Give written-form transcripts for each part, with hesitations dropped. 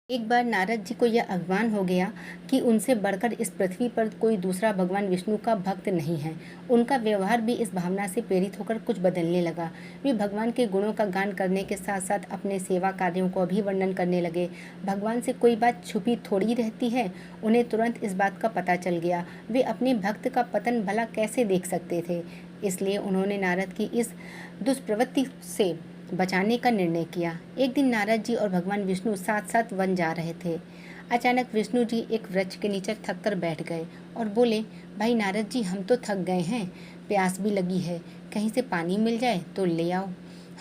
एक बार नारद जी को यह अभिमान हो गया कि उनसे बढ़कर इस पृथ्वी पर कोई दूसरा भगवान विष्णु का भक्त नहीं है। उनका व्यवहार भी इस भावना से प्रेरित होकर कुछ बदलने लगा। वे भगवान के गुणों का गान करने के साथ साथ अपने सेवा कार्यों को भी वर्णन करने लगे। भगवान से कोई बात छुपी थोड़ी रहती है, उन्हें तुरंत इस बात का पता चल गया। वे अपने भक्त का पतन भला कैसे देख सकते थे। इसलिए उन्होंने नारद की इस दुष्प्रवृत्ति से बचाने का निर्णय किया। एक दिन नारद जी और भगवान विष्णु साथ साथ वन जा रहे थे। अचानक विष्णु जी एक वृक्ष के नीचे थक कर बैठ गए और बोले, भाई नारद जी, हम तो थक गए हैं, प्यास भी लगी है, कहीं से पानी मिल जाए तो ले आओ।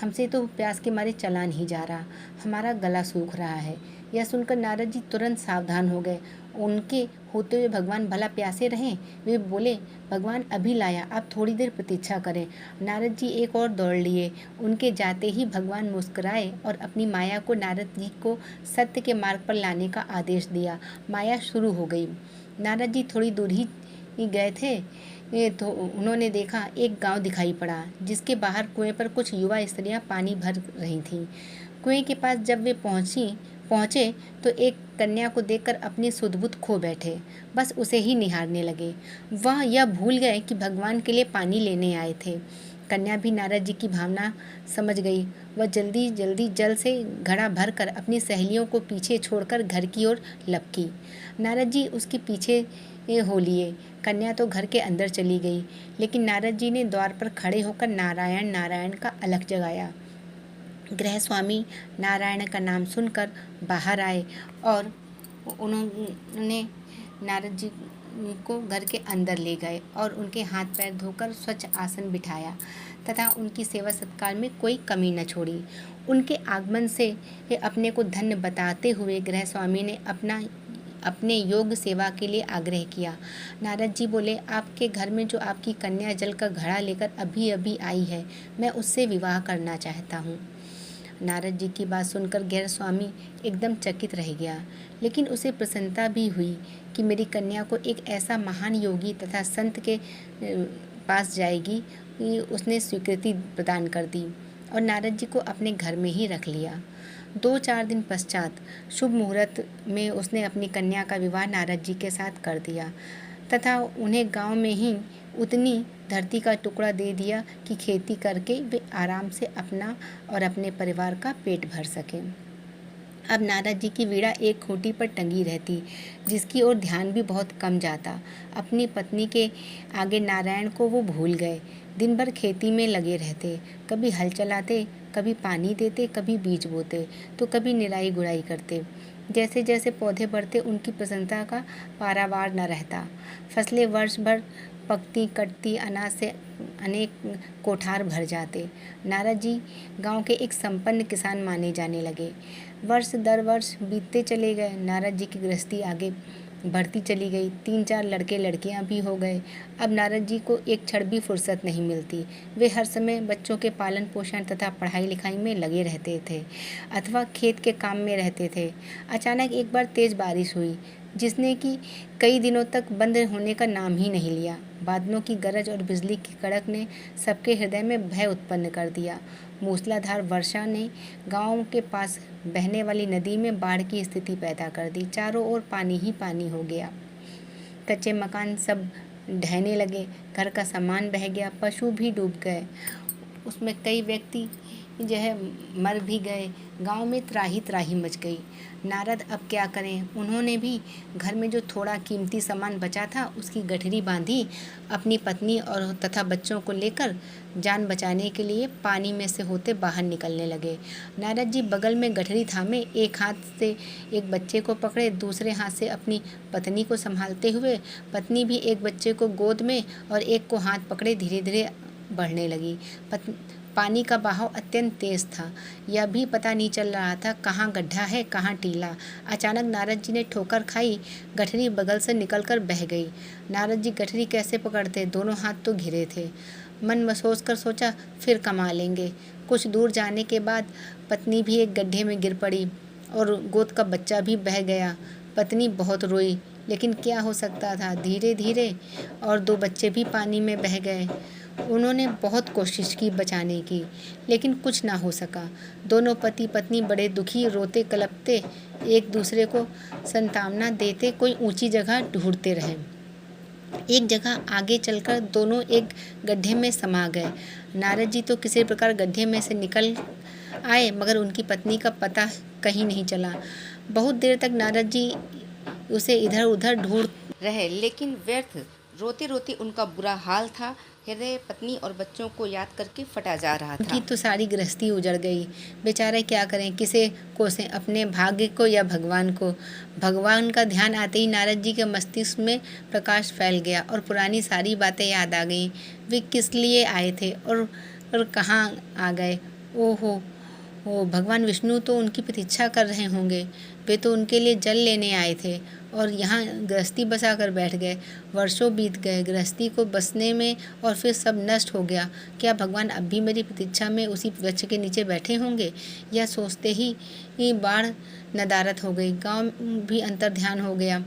हमसे तो प्यास के मारे चला नहीं जा रहा, हमारा गला सूख रहा है। यह सुनकर नारद जी तुरंत सावधान हो गए। उनके होते हुए भगवान भला प्यासे रहें। वे बोले, भगवान अभी लाया, आप थोड़ी देर प्रतीक्षा करें। नारद जी एक और दौड़ लिए। उनके जाते ही भगवान मुस्कुराए और अपनी माया को नारद जी को सत्य के मार्ग पर लाने का आदेश दिया। माया शुरू हो गई। नारद जी थोड़ी दूर ही गए थे तो उन्होंने देखा एक गांव दिखाई पड़ा, जिसके बाहर कुएं पर कुछ युवा स्त्रियां पानी भर रही थीं। कुएं के पास जब वे पहुँचे तो एक कन्या को देखकर अपनी सुध-बुध खो बैठे, बस उसे ही निहारने लगे। वह यह भूल गए कि भगवान के लिए पानी लेने आए थे। कन्या भी नारद जी की भावना समझ गई। वह जल्दी जल्दी जल से घड़ा भरकर अपनी सहेलियों को पीछे छोड़कर घर की ओर लपकी। नारद जी उसके पीछे हो लिए। कन्या तो घर के अंदर चली गई, लेकिन नारद जी ने द्वार पर खड़े होकर नारायण नारायण का अलख जगाया। गृह स्वामी नारायण का नाम सुनकर बाहर आए और उन्होंने नारद जी को घर के अंदर ले गए और उनके हाथ पैर धोकर स्वच्छ आसन बिठाया तथा उनकी सेवा सत्कार में कोई कमी न छोड़ी। उनके आगमन से अपने को धन्य बताते हुए गृह स्वामी ने अपने योग सेवा के लिए आग्रह किया। नारद जी बोले, आपके घर में जो आपकी कन्या जल का घड़ा लेकर अभी अभी आई है, मैं उससे विवाह करना चाहता हूँ। नारद जी की बात सुनकर गृह स्वामी एकदम चकित रह गया, लेकिन उसे प्रसन्नता भी हुई कि मेरी कन्या को एक ऐसा महान योगी तथा संत के पास जाएगी। उसने स्वीकृति प्रदान कर दी और नारद जी को अपने घर में ही रख लिया। 2-4 दिन पश्चात शुभ मुहूर्त में उसने अपनी कन्या का विवाह नारद जी के साथ कर दिया तथा उन्हें गांव में ही उतनी धरती का टुकड़ा दे दिया कि खेती करके वे आराम से अपना और अपने परिवार का पेट भर सकें। अब नारद जी की वीणा एक खूंटी पर टंगी रहती, जिसकी ओर ध्यान भी बहुत कम जाता। अपनी पत्नी के आगे नारायण को वो भूल गए। दिन भर खेती में लगे रहते, कभी हल चलाते, कभी पानी देते, कभी बीज बोते, तो कभी निराई गुड़ाई करते। जैसे जैसे पौधे बढ़ते, उनकी प्रसन्नता का पारावार न रहता। फसलें वर्ष भर पकती कटती, अनाज से अनेक कोठार भर जाते। नारद जी गांव के एक संपन्न किसान माने जाने लगे। वर्ष दर वर्ष बीतते चले गए। नारद जी की गृहस्थी आगे बढ़ती चली गई। 3-4 लड़के लड़कियां भी हो गए। अब नारद जी को एक क्षण भी फुर्सत नहीं मिलती। वे हर समय बच्चों के पालन पोषण तथा पढ़ाई लिखाई में लगे रहते थे अथवा खेत के काम में रहते थे। अचानक एक बार तेज बारिश हुई, जिसने कि कई दिनों तक बंद होने का नाम ही नहीं लिया। बादलों की गरज और बिजली की कड़क ने सबके हृदय में भय उत्पन्न कर दिया। मूसलाधार वर्षा ने गांव के पास बहने वाली नदी में बाढ़ की स्थिति पैदा कर दी। चारों ओर पानी ही पानी हो गया। कच्चे मकान सब ढहने लगे, घर का सामान बह गया, पशु भी डूब गए, उसमें कई व्यक्ति जो है मर भी गए। गांव में त्राही त्राही मच गई। नारद अब क्या करें। उन्होंने भी घर में जो थोड़ा कीमती सामान बचा था उसकी गठरी बांधी। अपनी पत्नी और तथा बच्चों को लेकर जान बचाने के लिए पानी में से होते बाहर निकलने लगे। नारद जी बगल में गठरी थामे, एक हाथ से एक बच्चे को पकड़े, दूसरे हाथ से अपनी पत्नी को संभालते हुए, पत्नी भी एक बच्चे को गोद में और एक को हाथ पकड़े धीरे धीरे बढ़ने लगी। पानी का बहाव अत्यंत तेज था। यह भी पता नहीं चल रहा था कहाँ गड्ढा है कहाँ टीला। अचानक नारद जी ने ठोकर खाई, गठरी बगल से निकलकर बह गई। नारद जी गठरी कैसे पकड़ते, दोनों हाथ तो घिरे थे। मन में सोचकर सोचा फिर कमा लेंगे। कुछ दूर जाने के बाद पत्नी भी एक गड्ढे में गिर पड़ी और गोद का बच्चा भी बह गया। पत्नी बहुत रोई, लेकिन क्या हो सकता था। धीरे धीरे और 2 बच्चे भी पानी में बह गए। उन्होंने बहुत कोशिश की बचाने की, लेकिन कुछ ना हो सका। दोनों पति पत्नी बड़े दुखी, रोते कलपते, एक दूसरे को सांत्वना देते कोई ऊंची जगह ढूंढते रहे। एक जगह आगे चलकर दोनों एक गड्ढे में समा गए। नारद जी तो किसी प्रकार गड्ढे में से निकल आए, मगर उनकी पत्नी का पता कहीं नहीं चला। बहुत देर तक नारद जी उसे इधर उधर ढूंढ रहे, लेकिन व्यर्थ। रोते रोते उनका बुरा हाल था। हृदय पत्नी और बच्चों को याद करके फटा जा रहा था। उनकी तो सारी गृहस्थी उजड़ गई। बेचारे क्या करें, किसे कोसें, अपने भाग्य को या भगवान को। भगवान का ध्यान आते ही नारद जी के मस्तिष्क में प्रकाश फैल गया और पुरानी सारी बातें याद आ गईं। वे किस लिए आए थे और कहाँ आ गए। ओहो ओ, भगवान विष्णु तो उनकी प्रतीक्षा कर रहे होंगे। वे तो उनके लिए जल लेने आए थे और यहाँ गृहस्थी बसा कर बैठ गए। वर्षों बीत गए गृहस्थी को बसने में और फिर सब नष्ट हो गया। क्या भगवान अब भी मेरी प्रतीक्षा में उसी वृक्ष के नीचे बैठे होंगे? यह सोचते ही बाढ़ नदारद हो गई। गांव भी अंतर्ध्यान हो गया।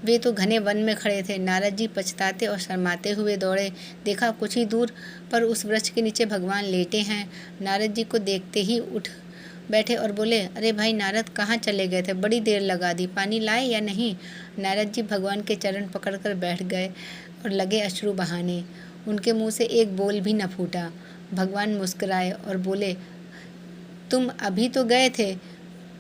वे तो घने वन में खड़े थे। नारद जी पछताते और शर्माते हुए दौड़े। देखा कुछ ही दूर पर उस वृक्ष के नीचे भगवान लेटे हैं। नारद जी को देखते ही उठ बैठे और बोले, अरे भाई नारद, कहाँ चले गए थे? बड़ी देर लगा दी, पानी लाए या नहीं? नारद जी भगवान के चरण पकड़कर बैठ गए और लगे अश्रु बहाने। उनके मुंह से एक बोल भी न फूटा। भगवान मुस्कुराए और बोले, तुम अभी तो गए थे,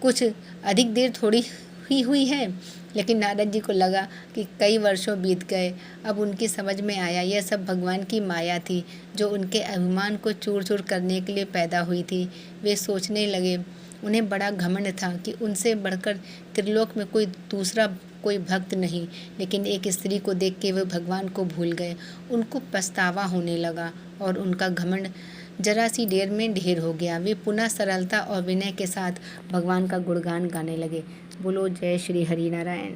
कुछ अधिक देर थोड़ी ही हुई है। लेकिन नारद जी को लगा कि कई वर्षों बीत गए। अब उनकी समझ में आया, यह सब भगवान की माया थी, जो उनके अभिमान को चूर चूर करने के लिए पैदा हुई थी। वे सोचने लगे, उन्हें बड़ा घमंड था कि उनसे बढ़कर त्रिलोक में कोई भक्त नहीं। लेकिन एक स्त्री को देख के वे भगवान को भूल गए। उनको पछतावा होने लगा और उनका घमंड जरा सी देर में ढेर हो गया। वे पुनः सरलता और विनय के साथ भगवान का गुणगान गाने लगे। बोलो जय श्री हरि नारायण।